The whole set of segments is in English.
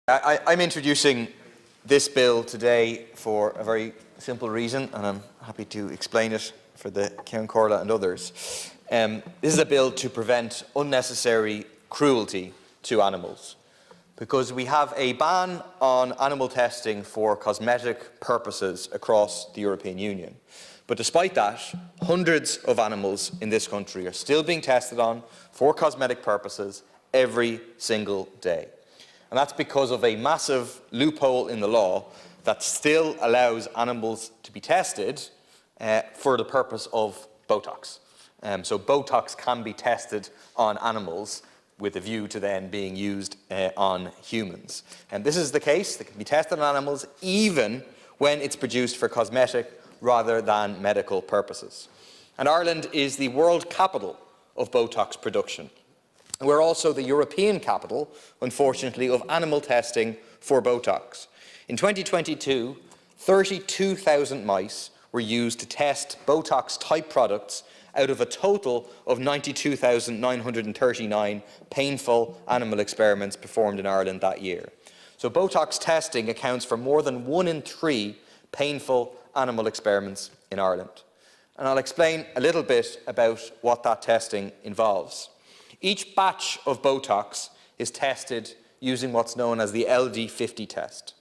I'm introducing this bill today for a very simple reason, and I'm happy to explain it for the Cian Corla and others. This is a bill to prevent unnecessary cruelty to animals, because we have a ban on animal testing for cosmetic purposes across the European Union. But despite that, hundreds of animals in this country are still being tested on for cosmetic purposes every single day. And that's because of a massive loophole in the law that still allows animals to be tested for the purpose of botox. So botox can be tested on animals with a view to then being used on humans. And this is the case. It can be tested on animals even when it's produced for cosmetic rather than medical purposes. And Ireland is the world capital of botox production. We're also the European capital, unfortunately, of animal testing for botox. In 2022, 32,000 mice were used to test botox-type products out of a total of 92,939 painful animal experiments performed in Ireland that year. So botox testing accounts for more than 1 in 3 painful animal experiments in Ireland. And I'll explain a little bit about what that testing involves. Each batch of botox is tested using what's known as the LD50 test.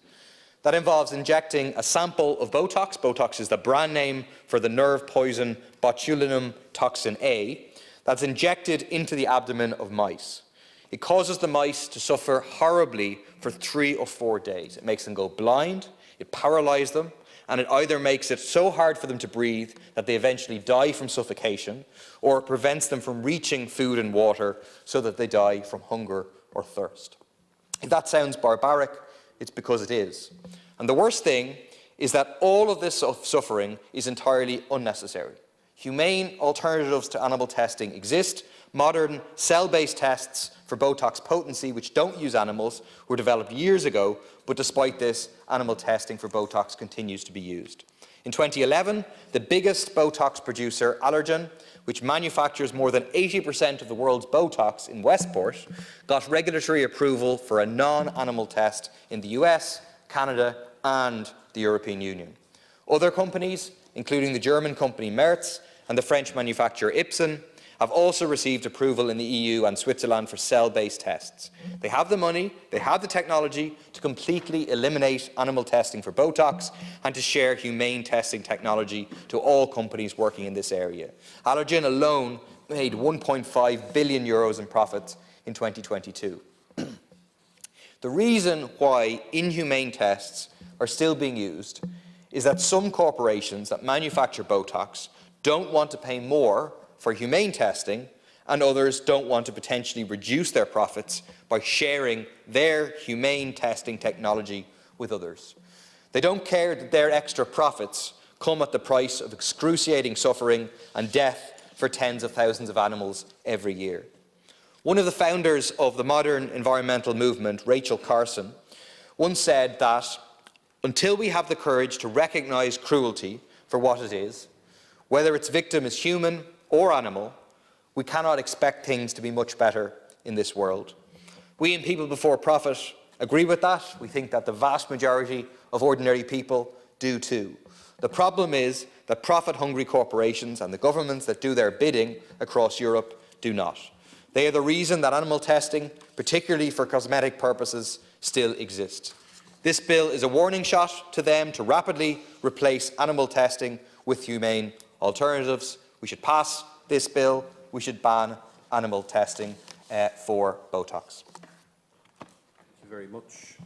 That involves injecting a sample of botox. Botox is the brand name for the nerve poison botulinum toxin A that's injected into the abdomen of mice. It causes the mice to suffer horribly for 3 or 4 days. It makes them go blind, it paralyses them, and it either makes it so hard for them to breathe that they eventually die from suffocation, or it prevents them from reaching food and water so that they die from hunger or thirst. If that sounds barbaric, it's because it is. And the worst thing is that all of this suffering is entirely unnecessary. Humane alternatives to animal testing exist. Modern cell-based tests for botox potency, which don't use animals, were developed years ago, but despite this, animal testing for botox continues to be used. In 2011, the biggest botox producer, Allergan, which manufactures more than 80% of the world's botox in Westport, got regulatory approval for a non-animal test in the US, Canada, and the European Union. Other companies, including the German company Merz and the French manufacturer Ipsen, have also received approval in the EU and Switzerland for cell-based tests. They have the money, they have the technology to completely eliminate animal testing for botox and to share humane testing technology to all companies working in this area. Allergan alone made 1.5 billion euros in profits in 2022. The reason why inhumane tests are still being used is that some corporations that manufacture botox don't want to pay more for humane testing, and others don't want to potentially reduce their profits by sharing their humane testing technology with others. They don't care that their extra profits come at the price of excruciating suffering and death for tens of thousands of animals every year. One of the founders of the modern environmental movement, Rachel Carson, once said that until we have the courage to recognize cruelty for what it is, whether its victim is human or animal, we cannot expect things to be much better in this world. We in People Before Profit agree with that. We think that the vast majority of ordinary people do too. The problem is that profit-hungry corporations and the governments that do their bidding across Europe do not. They are the reason that animal testing, particularly for cosmetic purposes, still exists. This bill is a warning shot to them to rapidly replace animal testing with humane alternatives. We should pass this bill. We should ban animal testing for botox. Thank you very much.